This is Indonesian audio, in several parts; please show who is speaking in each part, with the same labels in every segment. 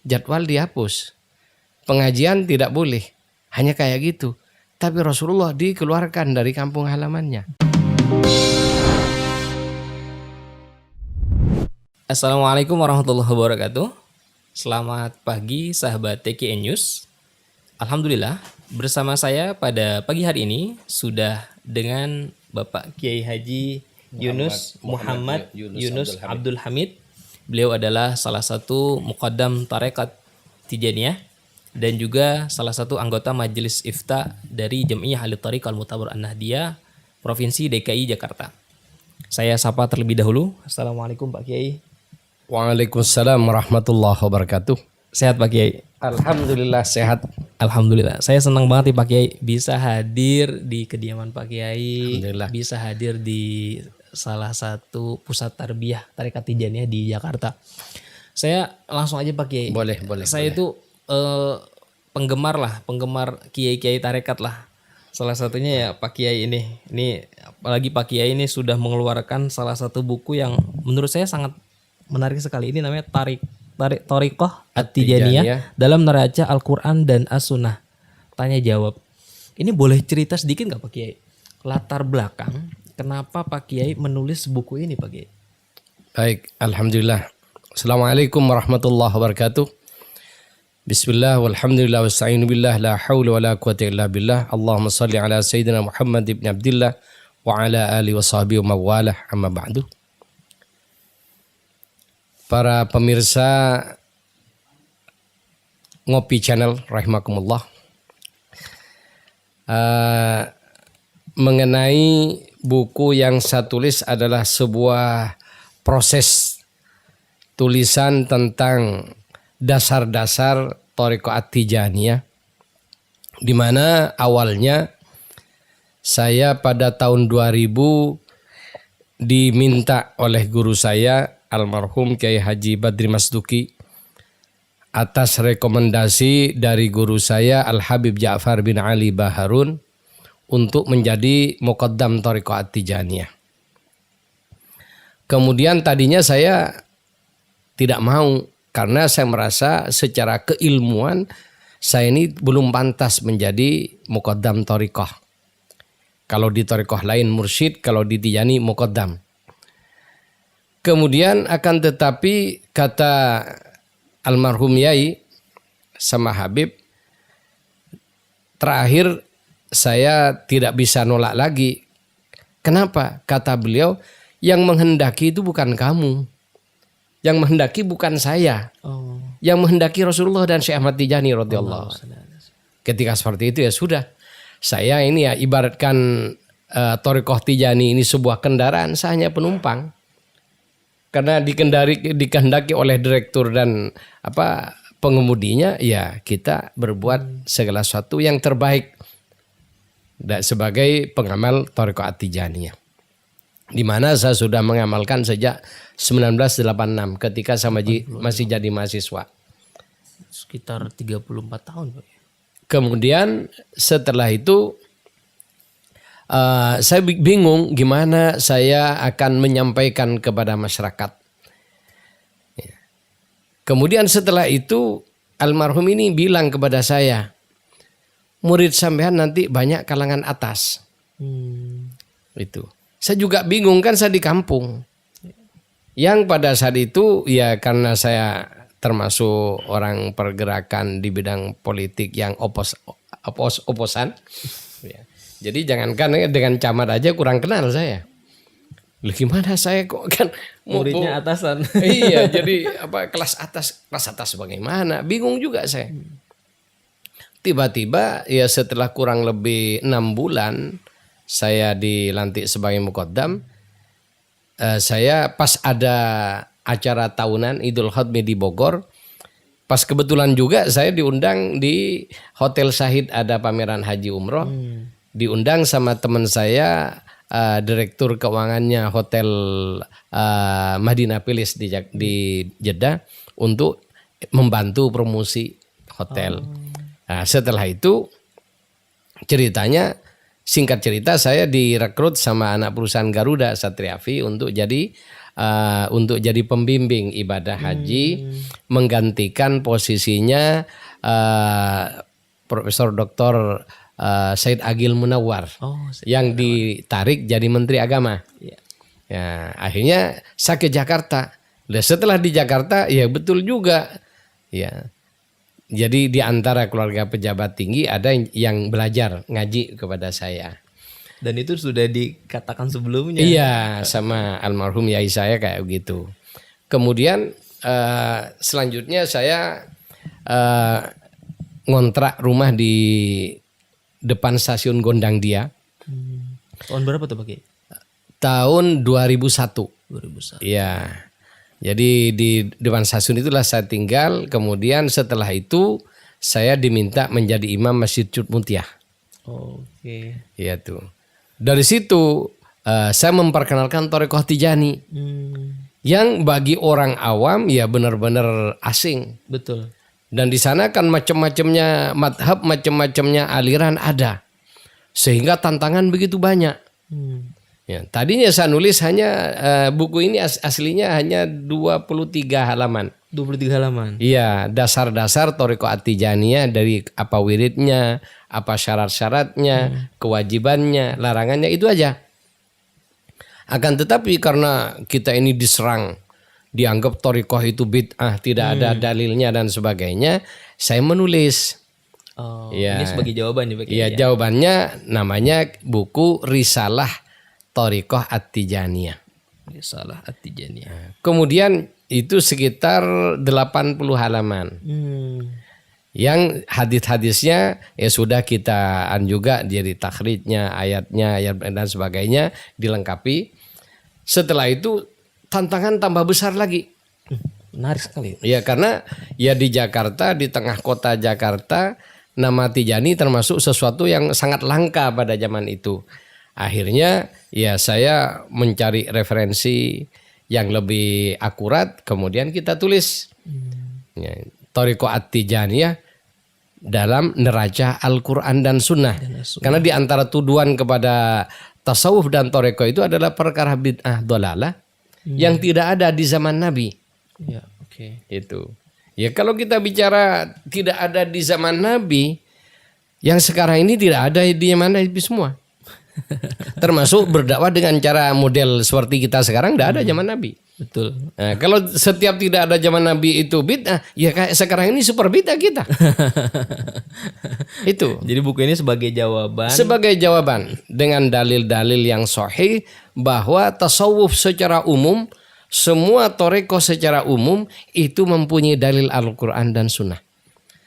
Speaker 1: jadwal dihapus. Pengajian tidak boleh. Hanya kayak gitu. Tapi Rasulullah dikeluarkan dari kampung halamannya.
Speaker 2: Assalamualaikum warahmatullahi wabarakatuh. Selamat pagi sahabat TKN News. Alhamdulillah, bersama saya pada pagi hari ini sudah dengan Bapak Kiai Haji Muhammad Yunus Abdul Hamid. Beliau adalah salah satu muqaddam Tarekat Tijaniyah dan juga salah satu anggota Majelis Ifta dari Jam'iyah Ahli Thariqah Al-Mu'tabar An-Nahdiyah Provinsi DKI Jakarta. Saya sapa terlebih dahulu. Assalamualaikum Pak Kiai.
Speaker 1: Waalaikumsalam warahmatullahi wabarakatuh.
Speaker 2: Sehat Pak Kiai?
Speaker 1: Alhamdulillah sehat.
Speaker 2: Alhamdulillah. Saya senang banget nih Pak Kiai bisa hadir di kediaman Pak Kiai.
Speaker 1: Alhamdulillah.
Speaker 2: Bisa hadir di salah satu pusat tarbiyah Tarekat Tijaniyah di Jakarta. Saya langsung aja Pak Kiai.
Speaker 1: Boleh.
Speaker 2: Saya itu penggemar kiai-kiai tarekat lah. Salah satunya ya Pak Kiai ini. Ini apalagi Pak Kiai ini sudah mengeluarkan salah satu buku yang menurut saya sangat menarik sekali. Ini namanya Thariqah At-Tijaniyah dalam neraca Al-Quran dan As-Sunnah. Tanya jawab. Ini boleh cerita sedikit nggak Pak Kiai? Latar belakang kenapa Pak Kiai menulis buku ini Pak Kiai?
Speaker 1: Baik, alhamdulillah. Assalamualaikum warahmatullahi wabarakatuh. Bismillah walhamdulillah wasta'inu billah la hawla wa la quwata illa billah. Allahumma salli ala sayyidina Muhammad ibn Abdillah wa ala alihi wa sahbihi wa mawalah amma ba'du. Para pemirsa Ngopi Channel rahimakumullah. Mengenai buku yang saya tulis adalah sebuah proses tulisan tentang dasar-dasar Thariqah At-Tijaniyah, di mana awalnya saya pada tahun 2000 diminta oleh guru saya almarhum Kiai Haji Badri Masduki atas rekomendasi dari guru saya Al-Habib Ja'far bin Ali Baharun untuk menjadi muqaddam Thariqah At-Tijaniyah. Kemudian tadinya saya tidak mau karena saya merasa secara keilmuan saya ini belum pantas menjadi muqaddam thariqah. Kalau di thariqah lain mursyid, kalau di Tijani muqaddam. Kemudian akan tetapi kata almarhum Yai sama Habib, terakhir saya tidak bisa nolak lagi. Kenapa? Kata beliau, yang menghendaki itu bukan kamu. Yang menghendaki bukan saya. Yang menghendaki Rasulullah dan Syekh Ahmad Tijani radhiyallahu anhu. Ketika seperti itu ya sudah. Saya ini ya ibaratkan Thariqah Tijani ini sebuah kendaraan, saya hanya penumpang. Karena dikehendaki oleh direktur dan pengemudinya, ya kita berbuat segala sesuatu yang terbaik sebagai pengamal Thariqah At-Tijaniyah. Di mana saya sudah mengamalkan sejak 1986 ketika saya masih jadi mahasiswa.
Speaker 2: Sekitar 34 tahun Pak.
Speaker 1: Kemudian setelah itu saya bingung gimana saya akan menyampaikan kepada masyarakat. Kemudian setelah itu almarhum ini bilang kepada saya, murid sampean nanti banyak kalangan atas. Itu. Saya juga bingung, kan saya di kampung. Yang pada saat itu ya karena saya termasuk orang pergerakan di bidang politik yang oposan. Ya. Jadi jangankan dengan camat aja kurang kenal saya. Gimana saya kok kan
Speaker 2: muridnya atasan.
Speaker 1: Iya, jadi kelas atas bagaimana? Bingung juga saya. Tiba-tiba ya setelah kurang lebih 6 bulan saya dilantik sebagai muqaddam. Saya pas ada acara tahunan Idul Khatmi di Bogor. Pas kebetulan juga saya diundang di Hotel Syahid, ada pameran haji umroh. Diundang sama teman saya, direktur keuangannya Hotel Madinah Pilis di Jeddah untuk membantu promosi hotel. Nah, setelah itu ceritanya, singkat cerita saya direkrut sama anak perusahaan Garuda Satriavi untuk jadi untuk jadi pembimbing ibadah haji, menggantikan posisinya Profesor Dr. Said Agil Munawar
Speaker 2: Oh,
Speaker 1: yang ditarik jadi Menteri Agama.
Speaker 2: iya.
Speaker 1: Ya, akhirnya saya ke Jakarta. Dan setelah di Jakarta, ya betul juga. Ya, jadi di antara keluarga pejabat tinggi ada yang belajar ngaji kepada saya.
Speaker 2: Dan itu sudah dikatakan sebelumnya.
Speaker 1: Iya, sama almarhum yai saya kayak gitu. Kemudian selanjutnya saya ngontrak rumah di depan stasiun Gondang Dia
Speaker 2: Tahun berapa tuh Pak Kiai?
Speaker 1: tahun 2001.
Speaker 2: 2001.
Speaker 1: Iya. Jadi di depan stasiun itulah saya tinggal. Kemudian setelah itu saya diminta menjadi imam Masjid Cut Mutia.
Speaker 2: Oke.
Speaker 1: Iya tuh. Dari situ saya memperkenalkan Thariqah Tijani yang bagi orang awam ya benar-benar asing.
Speaker 2: Betul.
Speaker 1: Dan di sana kan macam-macamnya madhab, macam-macamnya aliran ada. Sehingga tantangan begitu banyak. Ya, tadinya saya nulis hanya buku ini aslinya hanya 23 halaman.
Speaker 2: 23 halaman.
Speaker 1: Iya, dasar-dasar Thariqah At-Tijaniyah dari apa wiridnya, apa syarat-syaratnya, kewajibannya, larangannya, itu aja. Akan tetapi karena kita ini diserang, dianggap Thariqah itu bid'ah, tidak ada dalilnya dan sebagainya, saya menulis.
Speaker 2: Oh,
Speaker 1: Iya.
Speaker 2: ini sebagai jawaban ya Pak Kiai.
Speaker 1: Iya, jawabannya namanya buku Risalah Thariqah At-Tijaniyah.
Speaker 2: Salah At-Tijaniyah.
Speaker 1: Kemudian itu sekitar 80 halaman. Yang hadis-hadisnya ya sudah kita juga jadi takhrijnya, ayatnya, ayat dan sebagainya dilengkapi. Setelah itu tantangan tambah besar lagi.
Speaker 2: Menarik sekali.
Speaker 1: Ya karena ya di Jakarta, di tengah kota Jakarta, nama Tijani termasuk sesuatu yang sangat langka pada zaman itu. Akhirnya ya saya mencari referensi yang lebih akurat, kemudian kita tulis ya, Thariqah At-Tijaniyah dalam neraca Al-Quran dan Sunnah. Karena di antara tuduhan kepada tasawuf dan Thariqah itu adalah perkara bid'ah dolalah yang tidak ada di zaman Nabi.
Speaker 2: Ya, oke.
Speaker 1: Itu. Ya kalau kita bicara tidak ada di zaman Nabi, yang sekarang ini tidak ada di zaman Nabi semua. Termasuk berdakwah dengan cara model seperti kita sekarang tidak ada zaman Nabi.
Speaker 2: Betul.
Speaker 1: Nah, kalau setiap tidak ada zaman Nabi itu bid'ah, ya kayak sekarang ini super bid'ah kita. Itu.
Speaker 2: Jadi buku ini sebagai jawaban.
Speaker 1: Sebagai jawaban dengan dalil-dalil yang sahih bahwa tasawuf secara umum, semua thariqah secara umum itu mempunyai dalil Al-Quran dan Sunnah.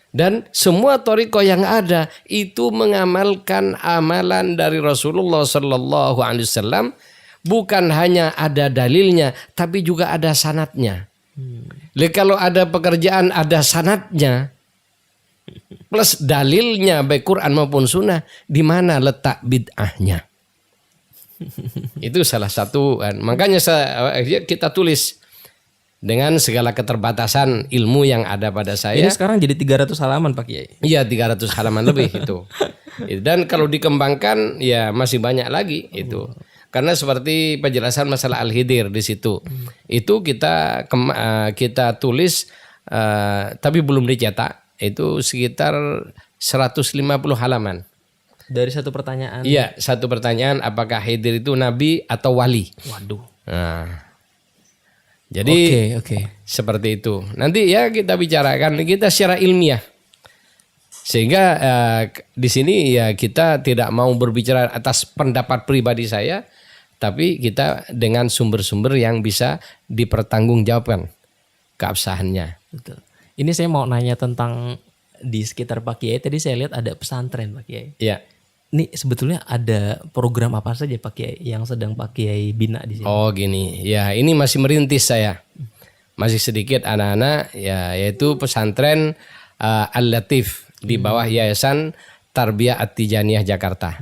Speaker 1: Dan semua thariqah yang ada itu mengamalkan amalan dari Rasulullah Sallallahu Alaihi Wasallam, bukan hanya ada dalilnya, tapi juga ada sanadnya. Kalau ada pekerjaan ada sanadnya plus dalilnya baik Quran maupun Sunnah, di mana letak bid'ahnya? Itu salah satu. Makanya kita tulis dengan segala keterbatasan ilmu yang ada pada saya.
Speaker 2: Ini sekarang jadi 300 halaman Pak Kiai.
Speaker 1: Iya, 300 halaman lebih itu. Dan kalau dikembangkan ya masih banyak lagi itu. Karena seperti penjelasan masalah Al-Hidir di situ. Itu kita tulis tapi belum dicetak. Itu sekitar 150 halaman.
Speaker 2: Dari satu pertanyaan.
Speaker 1: Iya, satu pertanyaan, apakah Hidir itu nabi atau wali?
Speaker 2: Waduh.
Speaker 1: Nah, jadi
Speaker 2: Oke.
Speaker 1: seperti itu. Nanti ya kita bicarakan kita secara ilmiah. Sehingga di sini ya kita tidak mau berbicara atas pendapat pribadi saya, tapi kita dengan sumber-sumber yang bisa dipertanggungjawabkan keabsahannya.
Speaker 2: Betul. Ini saya mau nanya tentang di sekitar Pak Kiai. Tadi saya lihat ada pesantren Pak Kiai.
Speaker 1: Ya.
Speaker 2: Ini sebetulnya ada program apa saja Pak Kiai yang sedang Pak Kiai bina di sini?
Speaker 1: Oh gini, ya ini masih merintis saya. Masih sedikit anak-anak ya, yaitu pesantren Al-Latif di bawah Yayasan Tarbiyah At-Tijaniyah Jakarta.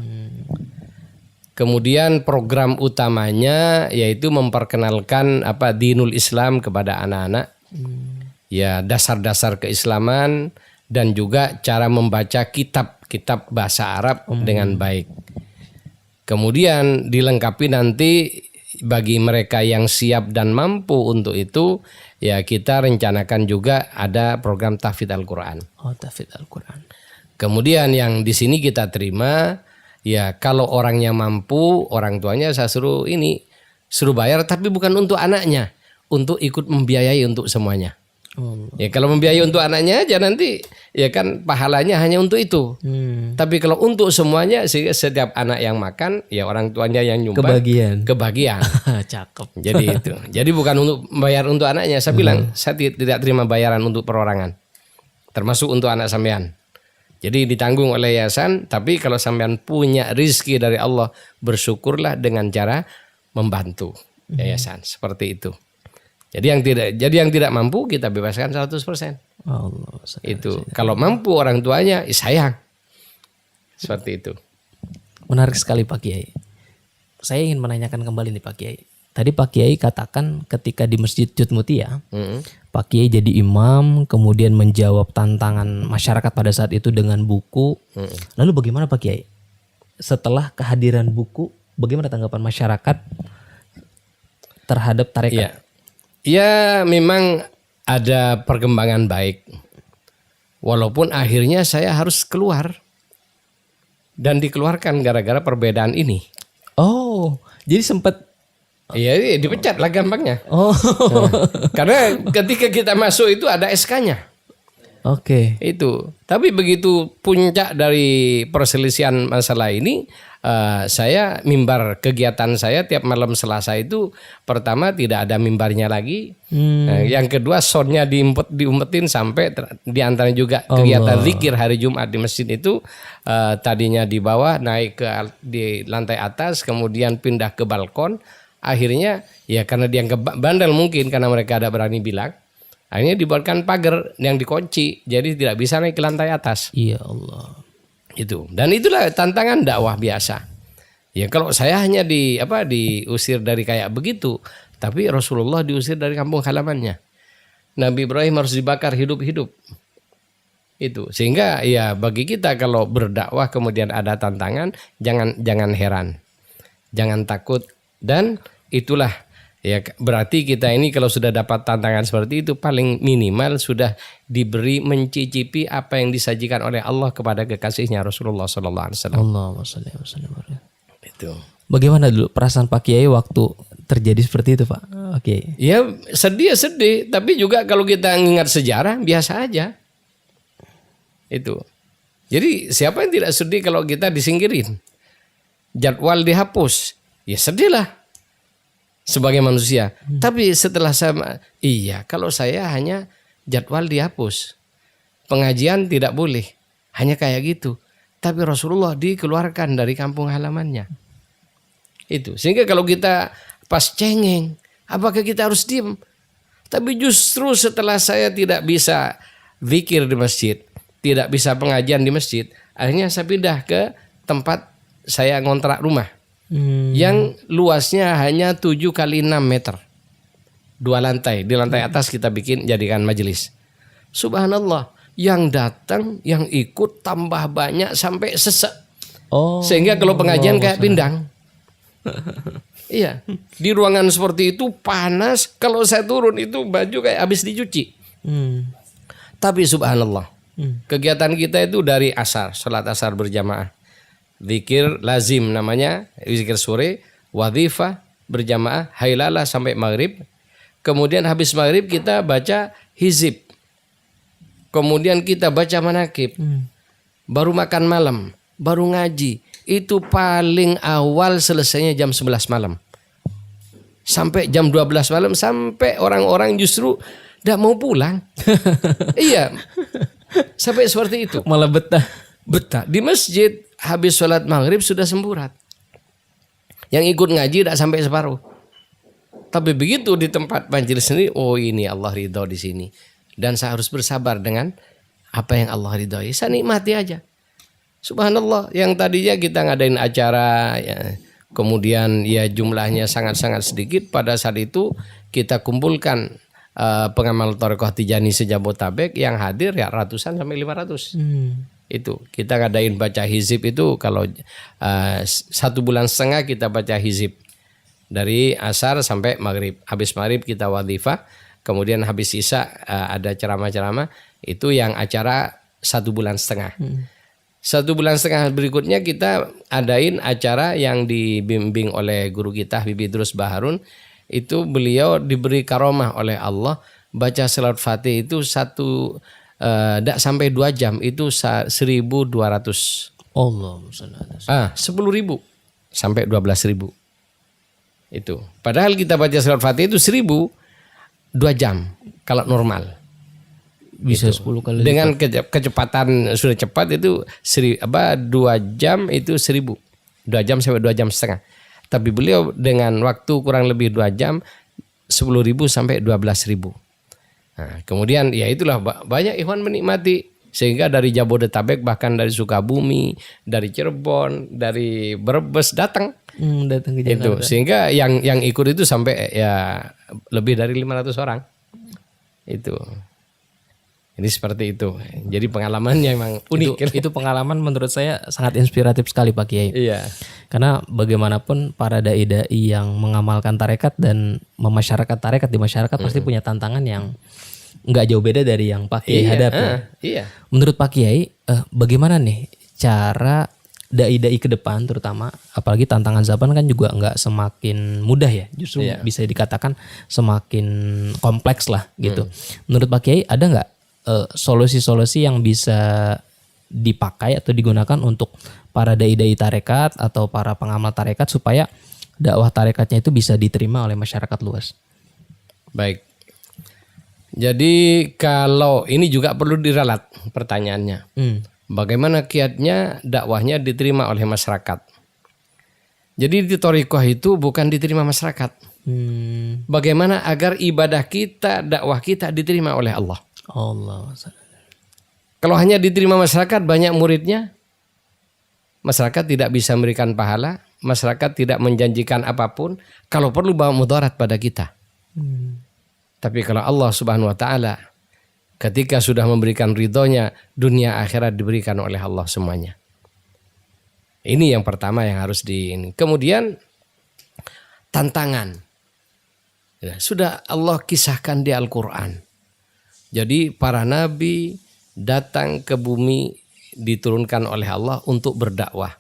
Speaker 1: Kemudian program utamanya yaitu memperkenalkan dinul Islam kepada anak-anak. Ya, dasar-dasar keislaman dan juga cara membaca kitab bahasa Arab dengan baik. Kemudian dilengkapi nanti bagi mereka yang siap dan mampu untuk itu, ya kita rencanakan juga ada program tahfidz Al-Quran.
Speaker 2: Oh, tahfidz Al-Quran.
Speaker 1: Kemudian yang di sini kita terima, ya kalau orangnya mampu, orang tuanya saya suruh bayar, tapi bukan untuk anaknya, untuk ikut membiayai untuk semuanya. Ya kalau membiayai untuk anaknya aja nanti ya kan pahalanya hanya untuk itu. Tapi kalau untuk semuanya, setiap anak yang makan ya orang tuanya yang nyumbang kebagian.
Speaker 2: Cakep.
Speaker 1: Jadi itu. Jadi bukan untuk bayar untuk anaknya. Saya bilang saya tidak terima bayaran untuk perorangan. Termasuk untuk anak sampean. Jadi ditanggung oleh yayasan, tapi kalau sampean punya rizki dari Allah, bersyukurlah dengan cara membantu yayasan. Seperti itu. Jadi yang tidak mampu kita bebaskan 100%.
Speaker 2: Allah,
Speaker 1: itu. Kalau mampu orang tuanya, sayang. Seperti itu.
Speaker 2: Menarik sekali Pak Kiai. Saya ingin menanyakan kembali nih Pak Kiai. Tadi Pak Kiai katakan ketika di Masjid Judmutia, Pak Kiai jadi imam, kemudian menjawab tantangan masyarakat pada saat itu dengan buku. Lalu bagaimana Pak Kiai? Setelah kehadiran buku, bagaimana tanggapan masyarakat terhadap tarekat?
Speaker 1: Ya memang ada perkembangan baik. Walaupun akhirnya saya harus keluar. Dan dikeluarkan gara-gara perbedaan ini.
Speaker 2: Oh, jadi sempat.
Speaker 1: Iya, dipecat lah gampangnya.
Speaker 2: Oh.
Speaker 1: Karena ketika kita masuk itu ada SK-nya.
Speaker 2: Oke.
Speaker 1: Itu. Tapi begitu puncak dari perselisihan masalah ini, saya mimbar kegiatan saya tiap malam Selasa itu pertama tidak ada mimbarnya lagi. Yang kedua soundnya diumpetin sampai di antara juga kegiatan zikir hari Jumat di masjid itu tadinya di bawah naik di lantai atas kemudian pindah ke balkon. Akhirnya ya karena dianggap bandel mungkin karena mereka ada berani bilang. Akhirnya dibuatkan pagar yang dikunci, jadi tidak bisa naik ke lantai atas.
Speaker 2: Iya Allah.
Speaker 1: Itu. Dan itulah tantangan dakwah biasa. Ya kalau saya hanya diusir dari kayak begitu, tapi Rasulullah diusir dari kampung halamannya. Nabi Ibrahim harus dibakar hidup-hidup. Itu. Sehingga ya bagi kita kalau berdakwah kemudian ada tantangan, jangan heran. Jangan takut dan itulah ya berarti kita ini kalau sudah dapat tantangan seperti itu paling minimal sudah diberi mencicipi apa yang disajikan oleh Allah kepada kekasihnya Rasulullah Sallallahu Alaihi Wasallam.
Speaker 2: Allahumma shalli wa sallim.
Speaker 1: Itu.
Speaker 2: Bagaimana dulu perasaan Pak Kiai waktu terjadi seperti itu Pak? Oke.
Speaker 1: Ya sedih, tapi juga kalau kita ingat sejarah biasa aja. Itu. Jadi siapa yang tidak sedih kalau kita disingkirin? Jadwal dihapus. Ya sedihlah. Sebagai manusia. Tapi setelah kalau saya hanya jadwal dihapus. Pengajian tidak boleh. Hanya kayak gitu. Tapi Rasulullah dikeluarkan dari kampung halamannya. Itu. Sehingga kalau kita pas cengeng, apakah kita harus diem? Tapi justru setelah saya tidak bisa zikir di masjid, tidak bisa pengajian di masjid, akhirnya saya pindah ke tempat saya ngontrak rumah. Yang luasnya hanya 7 kali 6 meter. 2 lantai. Di lantai atas kita jadikan majelis. Subhanallah. Yang datang, yang ikut tambah banyak sampai sesek. Sehingga kalau pengajian kayak pindang. Iya. Di ruangan seperti itu panas. Kalau saya turun itu baju kayak habis dicuci. Tapi subhanallah. Kegiatan kita itu dari asar. Salat asar berjamaah. Zikir lazim namanya, zikir sore, wadhifah berjamaah, hailalah sampai maghrib. Kemudian habis maghrib kita baca hizib. Kemudian kita baca manakib. Baru makan malam, baru ngaji. Itu paling awal selesainya jam 11 malam. Sampai jam 12 malam, sampai orang-orang justru tidak mau pulang. Iya, sampai seperti itu.
Speaker 2: Malah betah.
Speaker 1: Di masjid. Habis sholat maghrib sudah semburat. Yang ikut ngaji tidak sampai separuh. Tapi begitu di tempat majelis sendiri, oh ini Allah ridho di sini. Dan saya harus bersabar dengan apa yang Allah ridhoi. Saya nikmati aja. Subhanallah, yang tadinya kita ngadain acara, ya, kemudian ya jumlahnya sangat-sangat sedikit. Pada saat itu kita kumpulkan pengamal Thariqah Tijani se-Jabotabek yang hadir ya ratusan sampai 500. Itu kita ngadain baca hizib itu kalau 1,5 bulan kita baca hizib Dari asar sampai maghrib. Habis maghrib kita wadhifah. Kemudian habis isya ada ceramah-ceramah. Itu yang acara 1,5 bulan. 1,5 bulan berikutnya kita adain acara yang dibimbing oleh guru kita Habib Idrus Baharun. Itu beliau diberi karomah oleh Allah. Baca salat fatih itu tidak sampai 2 jam. Itu 1.200.
Speaker 2: Allah.
Speaker 1: 10.000 sampai 12.000. Itu. Padahal kita baca salat fatih itu 1.000 2 jam kalau normal.
Speaker 2: Bisa
Speaker 1: Itu.
Speaker 2: 10 kali
Speaker 1: Dengan kecepatan sudah cepat itu 2 jam itu 1.000. 2 jam sampai 2 jam setengah. Tapi beliau dengan waktu kurang lebih 2 jam 10.000 sampai 12.000. Nah, kemudian ya itulah banyak ikhwan menikmati sehingga dari Jabodetabek bahkan dari Sukabumi, dari Cirebon, dari Brebes datang.
Speaker 2: Datang ke
Speaker 1: Itu
Speaker 2: Jakarta.
Speaker 1: sehingga yang ikut itu sampai ya lebih dari 500 orang. Itu. Ini seperti itu. Jadi pengalamannya memang unik.
Speaker 2: Itu pengalaman menurut saya sangat inspiratif sekali Pak Kiai.
Speaker 1: Iya.
Speaker 2: Karena bagaimanapun para dai-dai yang mengamalkan tarekat dan memasyarakat tarekat di masyarakat pasti punya tantangan yang nggak jauh beda dari yang Pak Kiai hadapi.
Speaker 1: Iya.
Speaker 2: Menurut Pak Kiai, bagaimana nih cara dai-dai ke depan terutama, apalagi tantangan zaman kan juga nggak semakin mudah ya, justru bisa dikatakan semakin kompleks lah gitu. Menurut Pak Kiai ada nggak solusi-solusi yang bisa dipakai atau digunakan untuk para dai-dai tarekat atau para pengamal tarekat supaya dakwah tarekatnya itu bisa diterima oleh masyarakat luas?
Speaker 1: Baik. Jadi kalau ini juga perlu diralat pertanyaannya. Bagaimana kiatnya dakwahnya diterima oleh masyarakat? Jadi di thariqah itu bukan diterima masyarakat. Bagaimana agar ibadah kita, dakwah kita diterima oleh Allah?
Speaker 2: Allah.
Speaker 1: Kalau hanya diterima masyarakat, banyak muridnya, masyarakat tidak bisa memberikan pahala, masyarakat tidak menjanjikan apapun, kalau perlu bawa mudarat pada kita. Tapi kalau Allah Subhanahu wa taala ketika sudah memberikan ridhonya, dunia akhirat diberikan oleh Allah semuanya. Ini yang pertama yang harus Kemudian tantangan. Ya, sudah Allah kisahkan di Al-Quran. Jadi para nabi datang ke bumi diturunkan oleh Allah untuk berdakwah.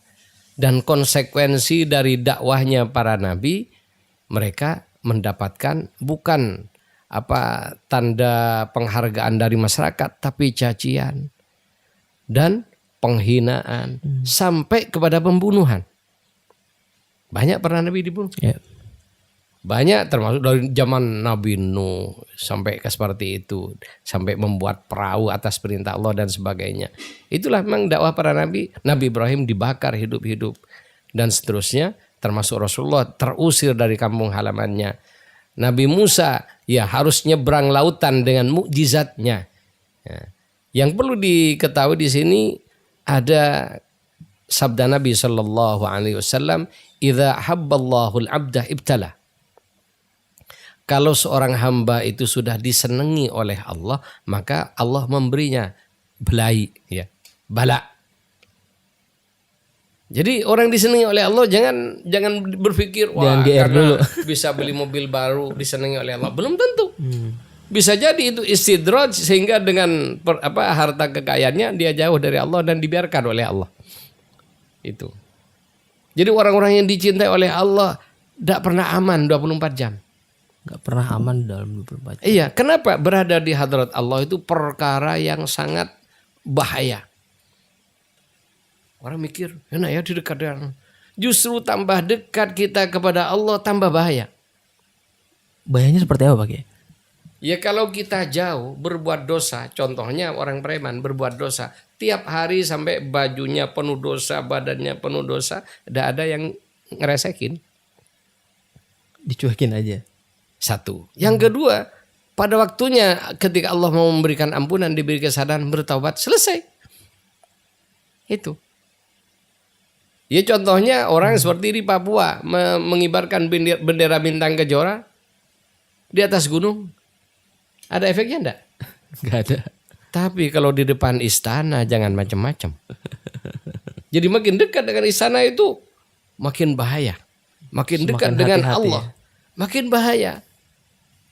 Speaker 1: Dan konsekuensi dari dakwahnya para nabi, mereka mendapatkan bukan tanda penghargaan dari masyarakat, tapi cacian dan penghinaan sampai kepada pembunuhan. Banyak pernah Nabi dibunuh. Banyak, termasuk dari zaman Nabi Nuh sampai ke seperti itu, sampai membuat perahu atas perintah Allah dan sebagainya. Itulah memang dakwah para nabi. Nabi Ibrahim dibakar hidup-hidup dan seterusnya, termasuk Rasulullah terusir dari kampung halamannya. Nabi Musa ya harus nyebrang lautan dengan mukjizatnya. Ya. Yang perlu diketahui di sini ada sabda Nabi Shallallahu Alaihi Wasallam, "Idza habballahu al-abda ibtala." Kalau seorang hamba itu sudah disenangi oleh Allah, maka Allah memberinya belai, ya, bala. Jadi orang disenangi oleh Allah jangan berpikir wah karena bisa beli mobil baru disenangi oleh Allah. Belum tentu. Bisa jadi itu istidraj sehingga dengan harta kekayaannya dia jauh dari Allah dan dibiarkan oleh Allah. Itu. Jadi orang-orang yang dicintai oleh Allah tidak pernah aman 24 jam.
Speaker 2: Gak pernah aman dalam 24 jam.
Speaker 1: Iya, kenapa? Berada di hadrat Allah itu perkara yang sangat bahaya. Orang mikir, enak ya di dekat dengan. Justru tambah dekat kita kepada Allah tambah bahaya.
Speaker 2: Bahayanya seperti apa Pak Kiai?
Speaker 1: Ya kalau kita jauh berbuat dosa, contohnya orang preman berbuat dosa, tiap hari sampai bajunya penuh dosa, badannya penuh dosa, tidak ada yang ngeresekin.
Speaker 2: Dicuekin aja.
Speaker 1: Satu. Yang kedua, pada waktunya ketika Allah mau memberikan ampunan, diberi kesadaran, bertaubat, selesai. Itu. Ya contohnya orang seperti di Papua mengibarkan bendera bintang kejora di atas gunung. Ada efeknya enggak?
Speaker 2: Enggak ada.
Speaker 1: Tapi kalau di depan istana jangan macam-macam. Jadi makin dekat dengan istana itu makin bahaya. makin
Speaker 2: Semakin
Speaker 1: dekat dengan
Speaker 2: hati-hati
Speaker 1: Allah, makin bahaya.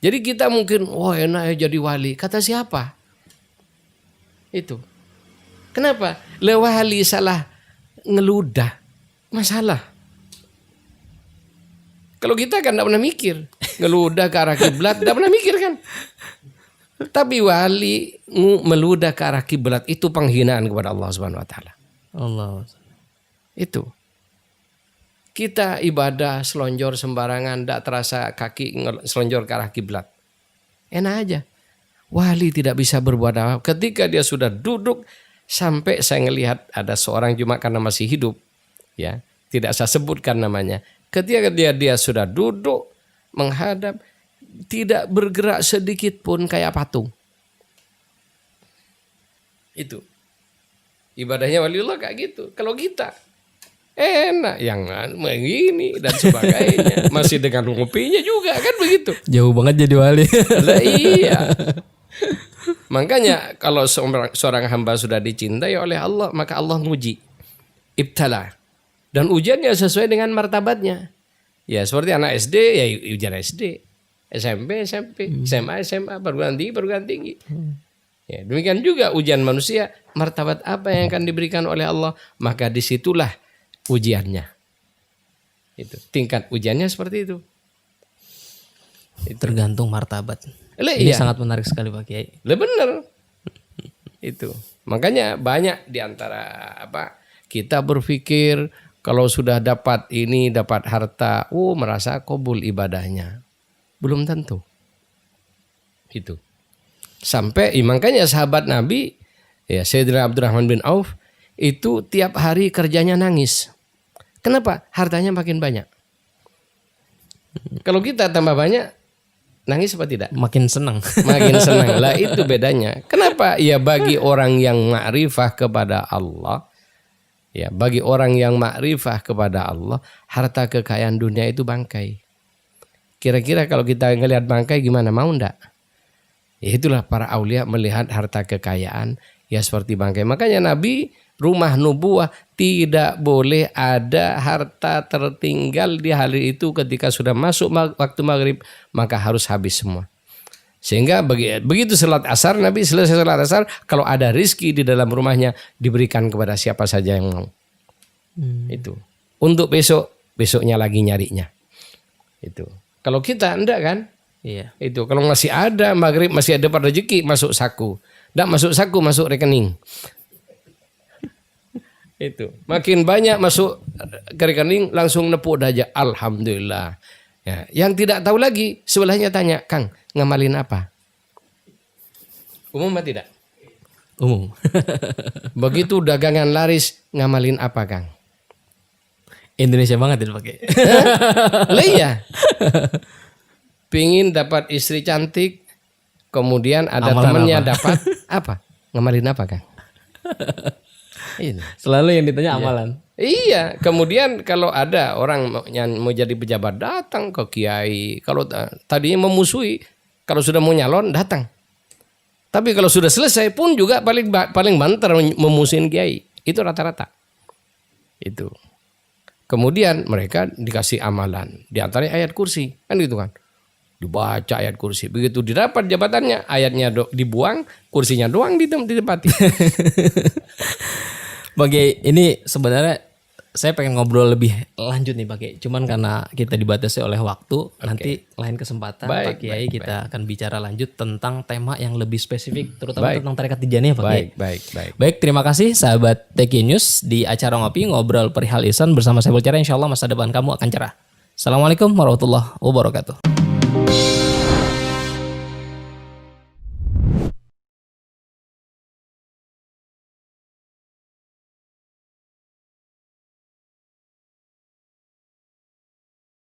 Speaker 1: Jadi kita mungkin, wah enak ya jadi wali. Kata siapa? Itu. Kenapa? Le wali salah ngeludah. Masalah. Kalau kita kan tidak pernah mikir. Ngeludah ke arah kiblat, tidak pernah mikir kan. Tapi wali meludah ke arah kiblat itu penghinaan kepada Allah Subhanahu wa taala.
Speaker 2: Allah.
Speaker 1: Itu. Kita ibadah selonjor sembarangan, tidak terasa kaki selonjor ke arah kiblat. Enak aja. Wali tidak bisa berbuat apa. Ketika dia sudah duduk, sampai saya ngelihat ada seorang cuma karena masih hidup, ya, tidak saya sebutkan namanya. Ketika dia sudah duduk menghadap, tidak bergerak sedikit pun kayak patung. Itu. Ibadahnya waliullah kayak gitu. Kalau kita enak yang begini dan sebagainya, masih dengan ngopinya juga kan begitu.
Speaker 2: Jauh banget jadi wali.
Speaker 1: Lah iya. Makanya kalau seorang hamba sudah dicintai oleh Allah, maka Allah nguji. Ibtala. Dan ujiannya sesuai dengan martabatnya. Ya seperti anak SD ya ujian SD. SMP, SMA, perguruan tinggi. Ya, demikian juga ujian manusia, martabat apa yang akan diberikan oleh Allah, maka disitulah ujiannya. Itu tingkat ujiannya seperti itu.
Speaker 2: Tergantung martabat.
Speaker 1: Iya.
Speaker 2: Ini sangat menarik sekali Pak Kiai.
Speaker 1: Lah bener. Itu. Makanya banyak diantara kita berpikir kalau sudah dapat ini, dapat harta, merasa qabul ibadahnya. Belum tentu. Itu. Sampai makanya sahabat Nabi, ya Sayyidina Abdurrahman bin Auf itu tiap hari kerjanya nangis. Kenapa? Hartanya makin banyak. Kalau kita tambah banyak, nangis apa tidak?
Speaker 2: Makin senang.
Speaker 1: Makin senang. Lah itu bedanya. Kenapa? Ya bagi orang yang ma'rifah kepada Allah, ya bagi orang yang ma'rifah kepada Allah, harta kekayaan dunia itu bangkai. Kira-kira kalau kita ngelihat bangkai gimana? Mau enggak? Ya itulah para aulia melihat harta kekayaan ya seperti bangkai. Makanya Nabi rumah nubuah tidak boleh ada harta tertinggal di hari itu. Ketika sudah masuk waktu maghrib maka harus habis semua. Sehingga begitu salat asar, Nabi selesai salat asar, kalau ada rizki di dalam rumahnya diberikan kepada siapa saja yang mau. Itu untuk besoknya lagi nyarinya. Itu kalau kita enggak kan.
Speaker 2: Iya.
Speaker 1: Itu kalau masih ada maghrib, masih ada pada rezeki, masuk saku. Enggak masuk saku, masuk rekening. Itu makin banyak masuk ke rekening, langsung nepuk aja alhamdulillah. Ya, yang tidak tahu lagi sebelahnya tanya, Kang ngamalin apa? Umum apa tidak?
Speaker 2: Umum.
Speaker 1: Begitu dagangan laris, ngamalin apa Kang?
Speaker 2: Indonesia banget itu pakai.
Speaker 1: Lah iya. Pingin dapat istri cantik, kemudian ada
Speaker 2: Amalan
Speaker 1: temennya
Speaker 2: apa?
Speaker 1: dapat apa? Ngamalin apa Kang? Ini.
Speaker 2: Selalu yang ditanya amalan.
Speaker 1: Iya, kemudian kalau ada orang yang mau jadi pejabat datang ke kiai. Kalau tadinya memusuhi, kalau sudah mau nyalon datang. Tapi kalau sudah selesai pun juga paling banter memusuhin kiai. Itu rata-rata. Itu. Kemudian mereka dikasih amalan, di antaranya ayat kursi, kan gitu kan. Dibaca ayat kursi, begitu didapat jabatannya, ayatnya dibuang, kursinya doang ditempati.
Speaker 2: Bagi ini sebenarnya saya pengen ngobrol lebih lanjut nih Pak Kiai. Cuman karena kita dibatasi oleh waktu, nanti lain kesempatan Pak Kiai kita akan bicara lanjut tentang tema yang lebih spesifik, terutama tentang tarekat Tijaniyah Pak Kiai.
Speaker 1: Baik.
Speaker 2: Terima kasih sahabat TK News di acara ngopi ngobrol perihal ihsan bersama saya Cera. Insyaallah masa depan kamu akan cerah. Assalamualaikum warahmatullahi wabarakatuh.